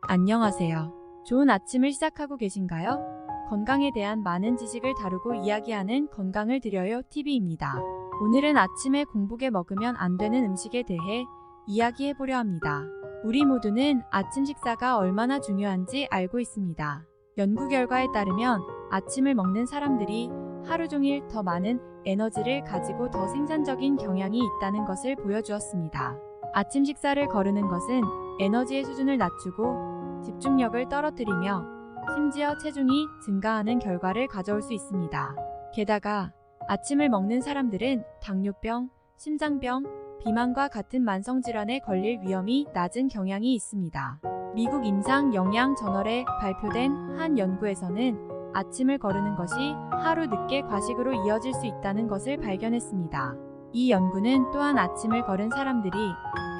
안녕하세요. 좋은 아침을 시작하고 계신가요? 건강에 대한 많은 지식을 다루고 이야기하는 건강을 드려요 TV입니다. 오늘은 아침에 공복에 먹으면 안 되는 음식에 대해 이야기해 보려 합니다. 우리 모두는 아침 식사가 얼마나 중요한지 알고 있습니다. 연구 결과에 따르면 아침을 먹는 사람들이 하루 종일 더 많은 에너지를 가지고 더 생산적인 경향이 있다는 것을 보여주었습니다. 아침 식사를 거르는 것은 에너지의 수준을 낮추고 집중력을 떨어뜨리며 심지어 체중이 증가하는 결과를 가져올 수 있습니다. 게다가 아침을 먹는 사람들은 당뇨병, 심장병, 비만과 같은 만성질환에 걸릴 위험이 낮은 경향이 있습니다. 미국 임상영양저널에 발표된 한 연구에서는 아침을 거르는 것이 하루 늦게 과식으로 이어질 수 있다는 것을 발견했습니다. 이 연구는 또한 아침을 거른 사람들이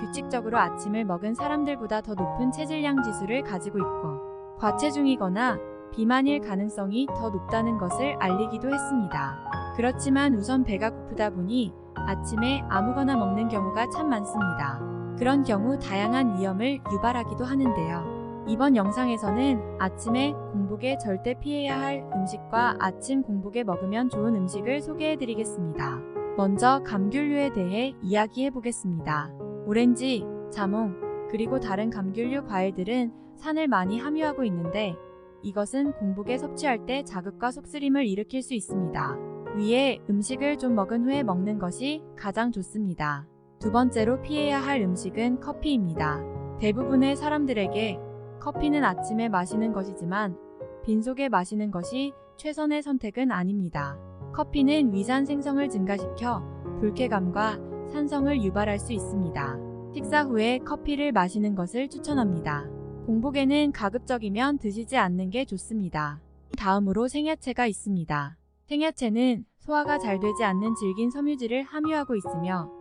규칙적으로 아침을 먹은 사람들보다 더 높은 체질량 지수를 가지고 있고 과체중이거나 비만일 가능성이 더 높다는 것을 알리기도 했습니다. 그렇지만 우선 배가 고프다 보니 아침에 아무거나 먹는 경우가 참 많습니다. 그런 경우 다양한 위험을 유발하기도 하는데요. 이번 영상에서는 아침에 공복에 절대 피해야 할 음식과 아침 공복에 먹으면 좋은 음식을 소개해 드리겠습니다. 먼저 감귤류에 대해 이야기해 보겠습니다. 오렌지, 자몽, 그리고 다른 감귤류 과일들은 산을 많이 함유하고 있는데 이것은 공복에 섭취할 때 자극과 속쓰림을 일으킬 수 있습니다. 위에 음식을 좀 먹은 후에 먹는 것이 가장 좋습니다. 두 번째로 피해야 할 음식은 커피입니다. 대부분의 사람들에게 커피는 아침에 마시는 것이지만 빈속에 마시는 것이 최선의 선택은 아닙니다. 커피는 위산 생성을 증가시켜 불쾌감과 산성을 유발할 수 있습니다. 식사 후에 커피를 마시는 것을 추천합니다. 공복에는 가급적이면 드시지 않는 게 좋습니다. 다음으로 생야채가 있습니다. 생야채는 소화가 잘 되지 않는 질긴 섬유질을 함유하고 있으며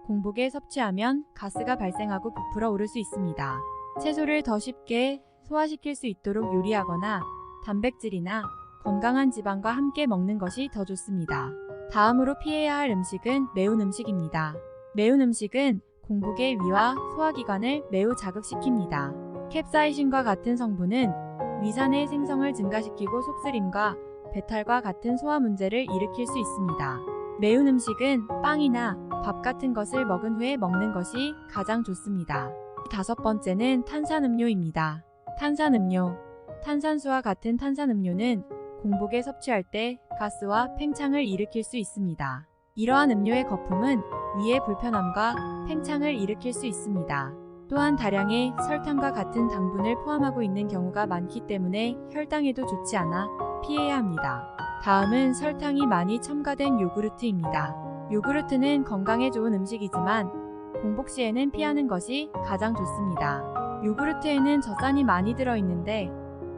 공복에 섭취하면 가스가 발생하고 부풀어 오를 수 있습니다. 채소를 더 쉽게 소화시킬 수 있도록 요리하거나 단백질이나 건강한 지방과 함께 먹는 것이 더 좋습니다. 다음으로 피해야 할 음식은 매운 음식입니다. 매운 음식은 공복의 위와 소화기관을 매우 자극시킵니다. 캡사이신과 같은 성분은 위산의 생성을 증가시키고 속쓰림과 배탈과 같은 소화 문제를 일으킬 수 있습니다. 매운 음식은 빵이나 밥 같은 것을 먹은 후에 먹는 것이 가장 좋습니다. 다섯 번째는 탄산음료입니다. 탄산음료, 탄산수와 같은 탄산음료는 공복에 섭취할 때 가스와 팽창을 일으킬 수 있습니다. 이러한 음료의 거품은 위의 불편함과 팽창을 일으킬 수 있습니다. 또한 다량의 설탕과 같은 당분을 포함하고 있는 경우가 많기 때문에 혈당에도 좋지 않아 피해야 합니다. 다음은 설탕이 많이 첨가된 요구르트입니다. 요구르트는 건강에 좋은 음식이지만 공복 시에는 피하는 것이 가장 좋습니다. 요구르트에는 젖산이 많이 들어있는데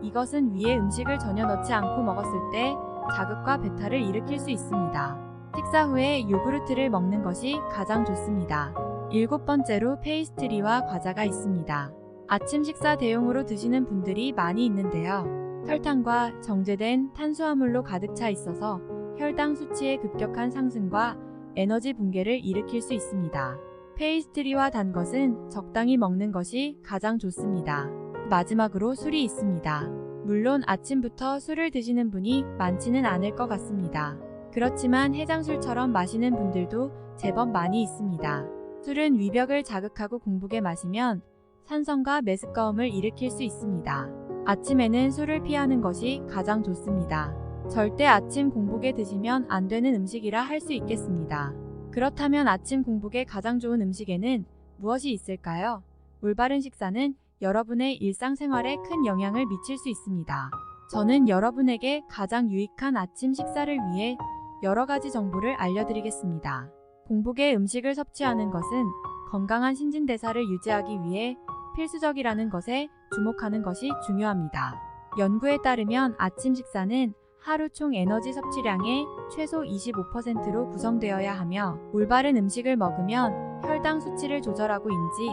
이것은 위에 음식을 전혀 넣지 않고 먹었을 때 자극과 배탈을 일으킬 수 있습니다. 식사 후에 요구르트를 먹는 것이 가장 좋습니다. 일곱 번째로 페이스트리와 과자가 있습니다. 아침 식사 대용으로 드시는 분들이 많이 있는데요. 설탕과 정제된 탄수화물로 가득 차 있어서 혈당 수치의 급격한 상승과 에너지 붕괴를 일으킬 수 있습니다. 페이스트리와 단 것은 적당히 먹는 것이 가장 좋습니다. 마지막으로 술이 있습니다. 물론 아침부터 술을 드시는 분이 많지는 않을 것 같습니다. 그렇지만 해장술처럼 마시는 분들도 제법 많이 있습니다. 술은 위벽을 자극하고 공복에 마시면 산성과 메스꺼움을 일으킬 수 있습니다. 아침에는 술을 피하는 것이 가장 좋습니다. 절대 아침 공복에 드시면 안 되는 음식이라 할 수 있겠습니다. 그렇다면 아침 공복에 가장 좋은 음식에는 무엇이 있을까요? 올바른 식사는 여러분의 일상생활에 큰 영향을 미칠 수 있습니다. 저는 여러분에게 가장 유익한 아침 식사를 위해 여러 가지 정보를 알려드리겠습니다. 공복에 음식을 섭취하는 것은 건강한 신진대사를 유지하기 위해 필수적이라는 것에 주목하는 것이 중요합니다. 연구에 따르면 아침 식사는 하루 총 에너지 섭취량의 최소 25%로 구성되어야 하며 올바른 음식을 먹으면 혈당 수치를 조절하고 인지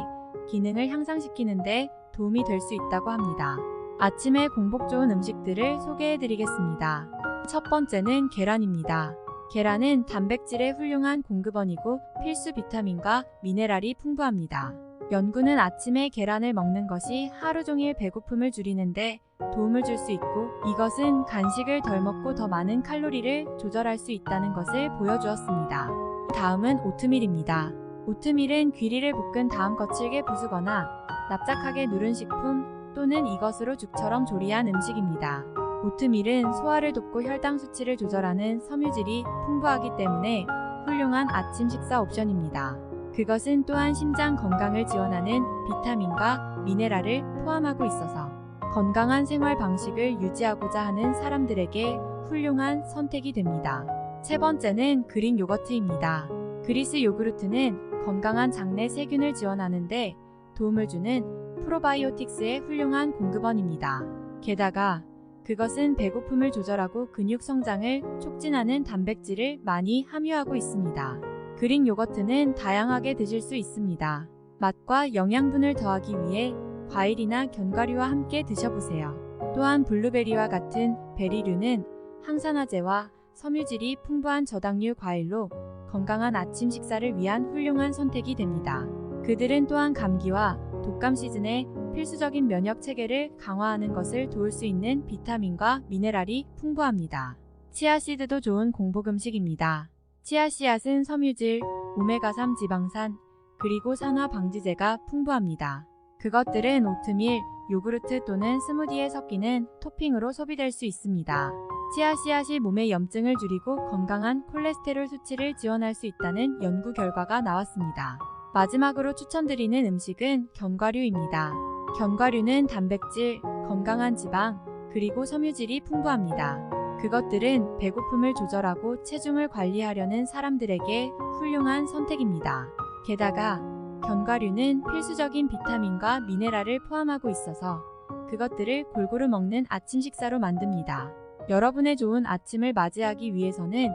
기능을 향상시키는 데 도움이 될 수 있다고 합니다. 아침에 공복 좋은 음식들을 소개해 드리겠습니다. 첫 번째는 계란입니다. 계란은 단백질의 훌륭한 공급원이고 필수 비타민과 미네랄이 풍부합니다. 연구는 아침에 계란을 먹는 것이 하루 종일 배고픔을 줄이는데 도움을 줄 수 있고, 이것은 간식을 덜 먹고 더 많은 칼로리를 조절할 수 있다는 것을 보여주었습니다. 다음은 오트밀입니다. 오트밀은 귀리를 볶은 다음 거칠게 부수거나 납작하게 누른 식품 또는 이것으로 죽처럼 조리한 음식입니다. 오트밀은 소화를 돕고 혈당 수치를 조절하는 섬유질이 풍부하기 때문에 훌륭한 아침 식사 옵션입니다. 그것은 또한 심장 건강을 지원하는 비타민과 미네랄을 포함하고 있어서 건강한 생활 방식을 유지하고자 하는 사람들에게 훌륭한 선택이 됩니다. 세 번째는 그릭 요거트입니다. 그리스 요구르트는 건강한 장내 세균을 지원하는데 도움을 주는 프로바이오틱스의 훌륭한 공급원입니다. 게다가 그것은 배고픔을 조절하고 근육 성장을 촉진하는 단백질을 많이 함유하고 있습니다. 그릭 요거트는 다양하게 드실 수 있습니다. 맛과 영양분을 더하기 위해 과일이나 견과류와 함께 드셔보세요. 또한 블루베리와 같은 베리류는 항산화제와 섬유질이 풍부한 저당류 과일로 건강한 아침 식사를 위한 훌륭한 선택이 됩니다. 그들은 또한 감기와 독감 시즌에 필수적인 면역 체계를 강화하는 것을 도울 수 있는 비타민과 미네랄이 풍부합니다. 치아씨드도 좋은 공복 음식입니다. 치아씨앗은 섬유질, 오메가3 지방산, 그리고 산화 방지제가 풍부합니다. 그것들은 오트밀, 요구르트 또는 스무디에 섞이는 토핑으로 소비될 수 있습니다. 치아씨앗이 몸의 염증을 줄이고 건강한 콜레스테롤 수치를 지원할 수 있다는 연구 결과가 나왔습니다. 마지막으로 추천드리는 음식은 견과류입니다. 견과류는 단백질, 건강한 지방, 그리고 섬유질이 풍부합니다. 그것들은 배고픔을 조절하고 체중을 관리하려는 사람들에게 훌륭한 선택입니다. 게다가 견과류는 필수적인 비타민과 미네랄을 포함하고 있어서 그것들을 골고루 먹는 아침 식사로 만듭니다. 여러분의 좋은 아침을 맞이하기 위해서는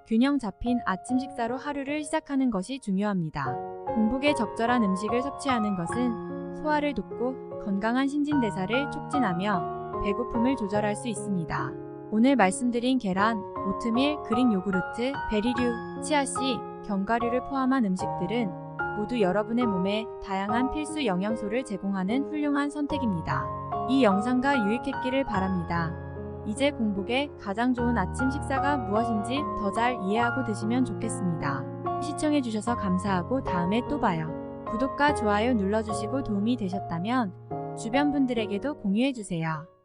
균형 잡힌 아침 식사로 하루를 시작하는 것이 중요합니다. 공복에 적절한 음식을 섭취하는 것은 소화를 돕고 건강한 신진대사를 촉진하며 배고픔을 조절할 수 있습니다. 오늘 말씀드린 계란, 오트밀, 그릭 요구르트, 베리류, 치아씨, 견과류를 포함한 음식들은 모두 여러분의 몸에 다양한 필수 영양소를 제공하는 훌륭한 선택입니다. 이 영상과 유익했기를 바랍니다. 이제 공복에 가장 좋은 아침 식사가 무엇인지 더 잘 이해하고 드시면 좋겠습니다. 시청해주셔서 감사하고 다음에 또 봐요. 구독과 좋아요 눌러주시고 도움이 되셨다면 주변 분들에게도 공유해주세요.